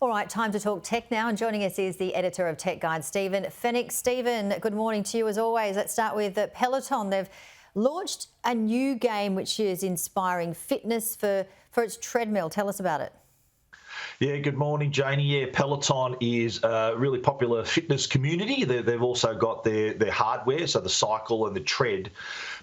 All right, time to talk tech now. And joining us is the editor of Tech Guide, Stephen Fenech. Stephen, good morning to you as always. Let's start with Peloton. They've launched a new game which is inspiring fitness for its treadmill. Tell us about it. Yeah, good morning, Janie. Yeah, Peloton is a really popular fitness community. They've also got their hardware, so the cycle and the tread.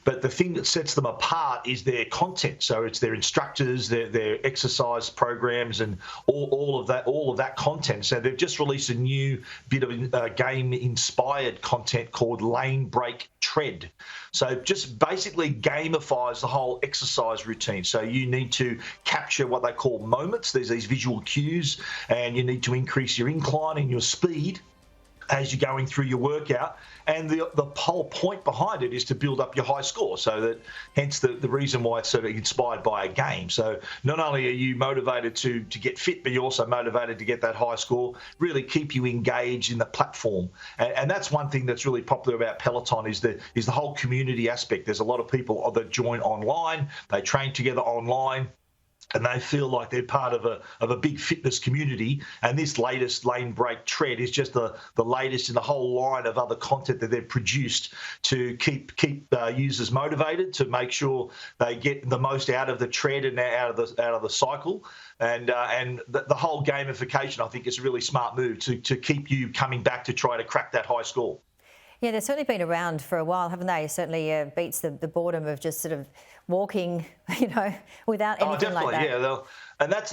But the thing that sets them apart is their content. So it's their instructors, their exercise programs, and all of that content. So they've just released a new bit of game-inspired content called Lane Break Tread. So just basically gamifies the whole exercise routine. So you need to capture what they call moments. There's these visual cues, and you need to increase your incline and your speed as you're going through your workout. And the whole point behind it is to build up your high score. So that, hence the reason why it's sort of inspired by a game. So not only are you motivated to get fit, but you're also motivated to get that high score, really keep you engaged in the platform. And that's one thing that's really popular about Peloton is the whole community aspect. There's a lot of people that join online, they train together online, and they feel like they're part of a big fitness community. And this latest Lane Break Tread is just the latest in the whole line of other content that they've produced to keep users motivated, to make sure they get the most out of the tread and out of the cycle. And the whole gamification, I think, is a really smart move to keep you coming back to try to crack that high score. Yeah, they've certainly been around for a while, haven't they? Certainly beats the boredom of just sort of walking, without anything like that. Yeah. And that's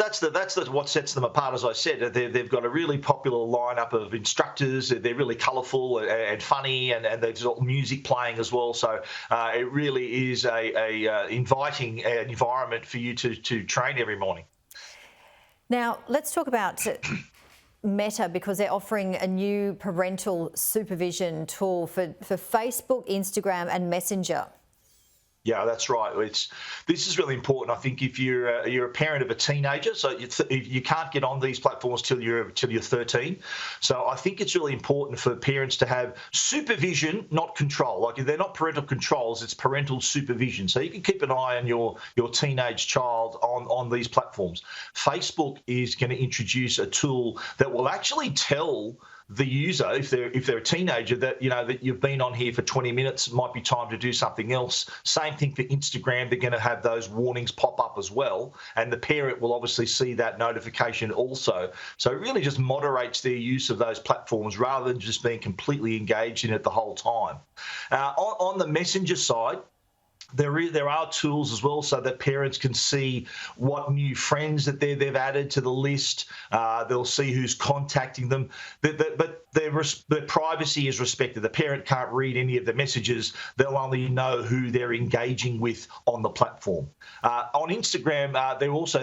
what sets them apart. As I said, they've got a really popular lineup of instructors. They're really colourful and funny, and there's music playing as well. So it really is a inviting environment for you to train every morning. Now, let's talk about Meta, because they're offering a new parental supervision tool for Facebook, Instagram and Messenger. Yeah, that's right. This is really important. I think if you're a parent of a teenager, so you can't get on these platforms till you're 13. So I think it's really important for parents to have supervision, not control. Like, if they're not parental controls, it's parental supervision. So you can keep an eye on your teenage child on these platforms. Facebook is going to introduce a tool that will actually tell the user, if they're a teenager, that that you've been on here for 20 minutes, it might be time to do something else. Same thing for Instagram. They're going to have those warnings pop up as well, and the parent will obviously see that notification also. So it really just moderates their use of those platforms rather than just being completely engaged in it the whole time. On the Messenger side, there are tools as well, so that parents can see what new friends that they've added to the list. They'll see who's contacting them, but their privacy is respected. The parent can't read any of the messages. They'll only know who they're engaging with on the platform. On Instagram,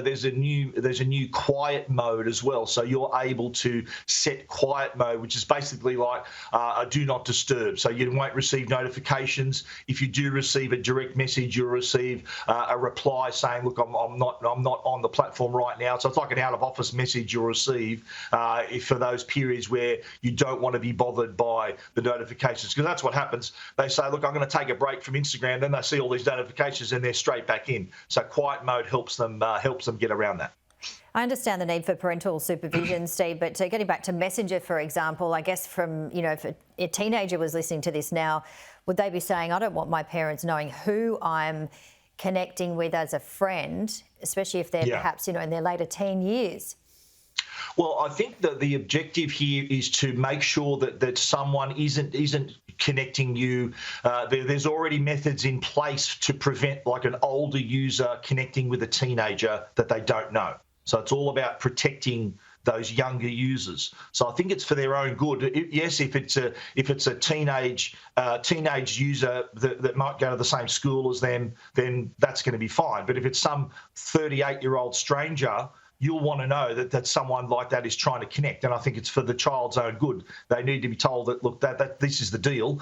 there's a new quiet mode as well. So you're able to set quiet mode, which is basically like a do not disturb. So you won't receive notifications. If you do receive a direct message, you'll receive a reply saying, "Look, I'm not on the platform right now." So it's like an out of office message you'll receive for those periods where you don't want to be bothered by the notifications, because that's what happens. They say, "Look, I'm going to take a break from Instagram," then they see all these notifications and they're straight back in. So quiet mode helps them get around that. I understand the need for parental supervision, Steve, but getting back to Messenger, for example, I guess if a teenager was listening to this now, would they be saying, "I don't want my parents knowing who I'm connecting with as a friend," especially if they're perhaps in their later teen years? Well, I think that the objective here is to make sure that someone isn't connecting you. There's already methods in place to prevent like an older user connecting with a teenager that they don't know. So it's all about protecting those younger users. So I think it's for their own good. Yes, if it's a teenage user that might go to the same school as them, then that's going to be fine. But if it's some 38-year-old stranger, you'll want to know that someone like that is trying to connect. And I think it's for the child's own good. They need to be told that, look, that this is the deal.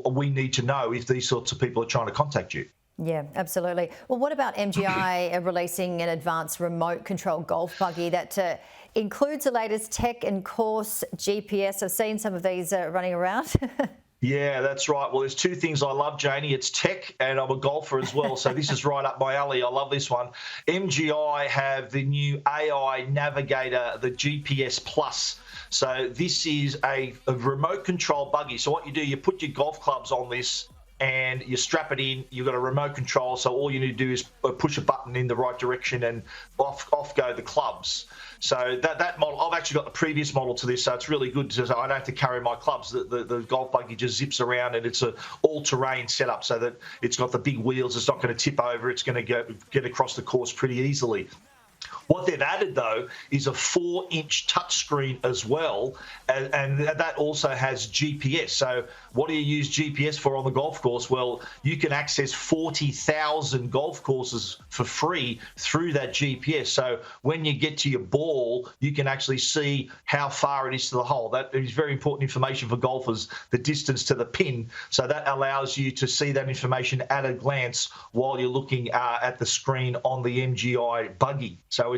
We need to know if these sorts of people are trying to contact you. Yeah, absolutely. Well, what about MGI releasing an advanced remote control golf buggy that includes the latest tech and course GPS? I've seen some of these running around. Yeah, that's right. Well, there's two things I love, Janie. It's tech, and I'm a golfer as well. So this is right up my alley. I love this one. MGI have the new AI Navigator, the GPS Plus. So this is a remote control buggy. So what you do, you put your golf clubs on this and you strap it in. You've got a remote control, so all you need to do is push a button in the right direction and off go the clubs. So that model, I've actually got the previous model to this, so it's really good. So I don't have to carry my clubs. The golf buggy just zips around, and it's a all-terrain setup, so that it's got the big wheels. It's not going to tip over. It's going to get across the course pretty easily. What they've added, though, is a 4-inch touchscreen as well, and that also has GPS. So what do you use GPS for on the golf course? Well, you can access 40,000 golf courses for free through that GPS. So when you get to your ball, you can actually see how far it is to the hole. That is very important information for golfers, the distance to the pin. So that allows you to see that information at a glance while you're looking at the screen on the MGI buggy. So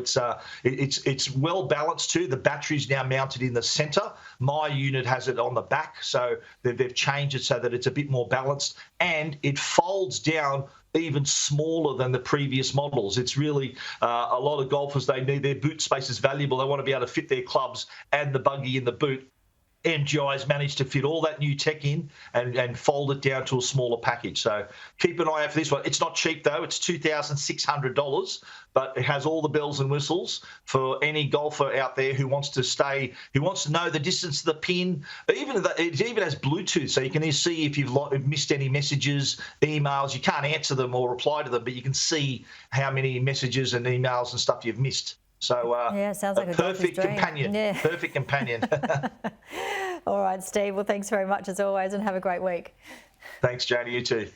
it's well balanced too. The battery's now mounted in the centre. My unit has it on the back, so they've changed it so that it's a bit more balanced, and it folds down even smaller than the previous models. It's really a lot of golfers, they need their boot space is valuable. They want to be able to fit their clubs and the buggy in the boot. MGI has managed to fit all that new tech in and fold it down to a smaller package. So keep an eye out for this one. It's not cheap though. It's $2,600, but it has all the bells and whistles for any golfer out there who wants to know the distance to the pin. It even has Bluetooth, so you can see if you've missed any messages, emails. You can't answer them or reply to them, but you can see how many messages and emails and stuff you've missed. So yeah, sounds like a perfect companion. Yeah. Perfect companion. All right, Steve. Well, thanks very much as always, and have a great week. Thanks, Janie. You too.